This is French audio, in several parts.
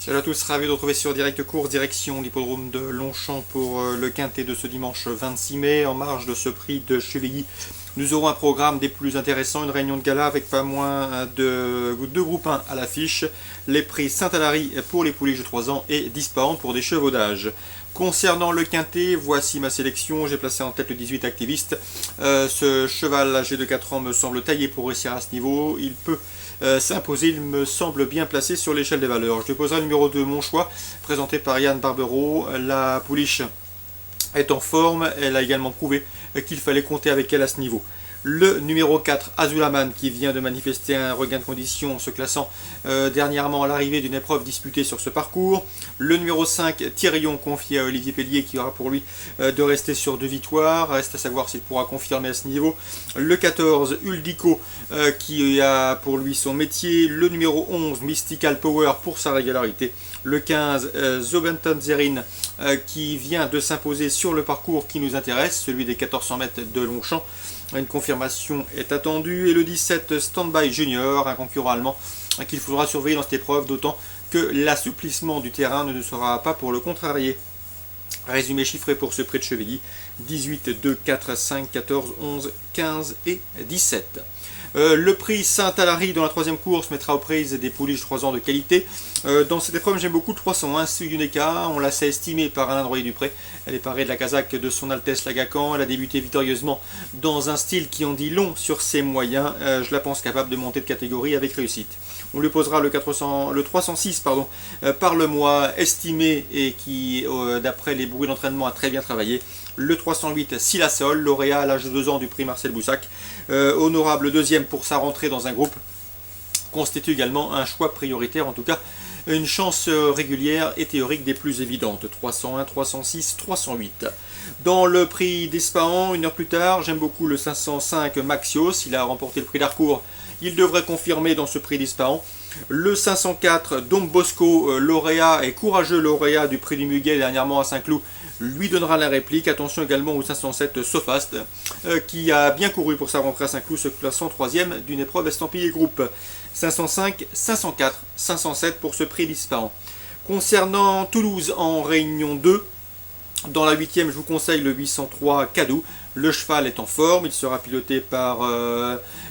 Salut à tous, ravi de retrouver sur Direct Course, direction l'hippodrome de Longchamp pour le quintet de ce dimanche 26 mai. En marge de ce prix de Chevilly, nous aurons un programme des plus intéressants, une réunion de gala avec pas moins de 2 groupes 1 à l'affiche, les prix Saint-Alary pour les pouliches de 3 ans et Disparant pour des chevaux d'âge. Concernant le quintet, voici ma sélection. J'ai placé en tête le 18 activiste. Ce cheval âgé de 4 ans me semble taillé pour réussir à ce niveau. Il peut s'imposer, il me semble bien placé sur l'échelle des valeurs. Je lui poserai le numéro 2, mon choix, présenté par Yann Barbero. La pouliche est en forme, elle a également prouvé qu'il fallait compter avec elle à ce niveau. Le numéro 4, Azulaman, qui vient de manifester un regain de condition en se classant dernièrement à l'arrivée d'une épreuve disputée sur ce parcours. Le numéro 5, Thirion, confié à Olivier Pellier, qui aura pour lui de rester sur 2 victoires. Reste à savoir s'il pourra confirmer à ce niveau. Le 14, Uldico, qui a pour lui son métier. Le numéro 11, Mystical Power, pour sa régularité. Le 15, Zobenton Zerin, qui vient de s'imposer sur le parcours qui nous intéresse, celui des 1400 mètres de Longchamp. Une confirmation est attendue. Et le 17, Standby Junior, un concurrent allemand qu'il faudra surveiller dans cette épreuve, d'autant que l'assouplissement du terrain ne sera pas pour le contrarier. Résumé chiffré pour ce prix de Chevilly: 18, 2, 4, 5, 14, 11, 15 et 17. Le prix Saint-Alary dans la troisième course mettra aux prises des pouliches 3 ans de qualité. Dans cette épreuve, j'aime beaucoup le 301 Suyuneka. On l'a sait estimée par Alain Droyer-Dupré. Elle est parée de la casaque de son Altesse Lagacan. Elle a débuté victorieusement dans un style qui en dit long sur ses moyens. Je la pense capable de monter de catégorie avec réussite. On lui posera le 306 par le mois, estimé et qui, d'après les bruits d'entraînement, a très bien travaillé. Le 308, Silasol, lauréat à l'âge de 2 ans du prix Marcel Boussac. Honorable deuxième pour sa rentrée dans un groupe, constitue également un choix prioritaire, en tout cas une chance régulière et théorique des plus évidentes. 301, 306, 308. Dans le prix d'Espahan, 1 heure plus tard, j'aime beaucoup le 505 Maxios. Il a remporté le prix d'Harcourt. Il devrait confirmer dans ce prix d'Espahan. Le 504 Dom Bosco, lauréat et courageux lauréat du prix du Muguet dernièrement à Saint-Cloud, lui donnera la réplique. Attention également au 507 Sofast, qui a bien couru pour sa rentrée à Saint-Cloud, se classant 3e d'une épreuve estampillée groupe. 505, 504, 507 pour ce prix d'Ispahan. Concernant Toulouse en Réunion 2, dans la 8e, je vous conseille le 803 Cadou. Le cheval est en forme, il sera piloté par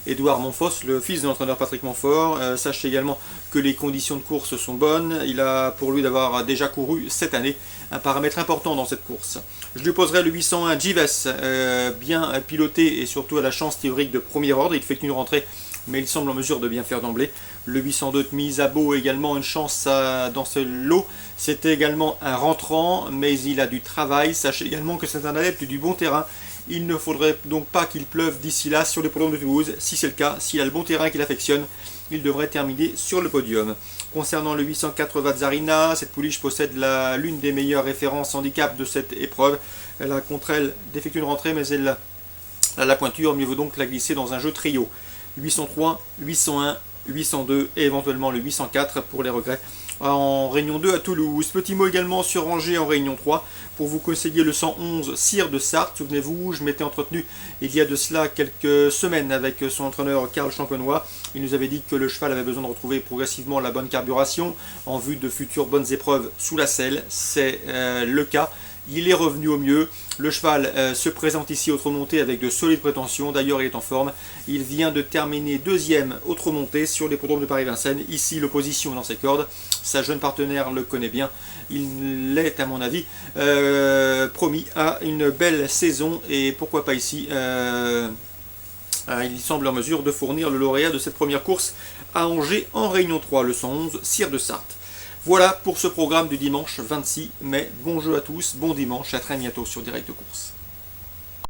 Édouard Monfos, le fils de l'entraîneur Patrick Montfort. Sachez également que les conditions de course sont bonnes. Il a pour lui d'avoir déjà couru cette année, un paramètre important dans cette course. Je lui poserai le 801 Gives, bien piloté et surtout à la chance théorique de premier ordre. Il fait une rentrée, mais il semble en mesure de bien faire d'emblée. Le 802 de Misabo également une chance dans ce lot. C'était également un rentrant, mais il a du travail. Sachez également que c'est un adepte du bon terrain. Il ne faudrait donc pas qu'il pleuve d'ici là sur les podiums de Toulouse. Si c'est le cas, s'il a le bon terrain qu'il affectionne, il devrait terminer sur le podium. Concernant le 804 Vazzarina, cette pouliche possède l'une des meilleures références handicap de cette épreuve. Elle a contre elle d'effectuer une rentrée, mais elle a la pointure. Mieux vaut donc la glisser dans un jeu trio. 803, 801, 802 et éventuellement le 804 pour les regrets en Réunion 2 à Toulouse. Petit mot également sur Angers en Réunion 3 pour vous conseiller le 111 Cire de Sarthe. Souvenez-vous, je m'étais entretenu il y a de cela quelques semaines avec son entraîneur Karl Champenois. Il nous avait dit que le cheval avait besoin de retrouver progressivement la bonne carburation en vue de futures bonnes épreuves sous la selle. C'est le cas. Il est revenu au mieux. Le cheval se présente ici au Trot-Monté avec de solides prétentions. D'ailleurs, il est en forme. Il vient de terminer 2e au Trot-Monté sur l'hippodrome de Paris-Vincennes. Ici, l'opposition est dans ses cordes. Sa jeune partenaire le connaît bien. Il est, à mon avis, promis à une belle saison. Et pourquoi pas ici il semble en mesure de fournir le lauréat de cette première course à Angers en Réunion 3, le 111 Cire de Sarthe. Voilà pour ce programme du dimanche 26 mai. Bon jeu à tous, bon dimanche, à très bientôt sur Direct Course.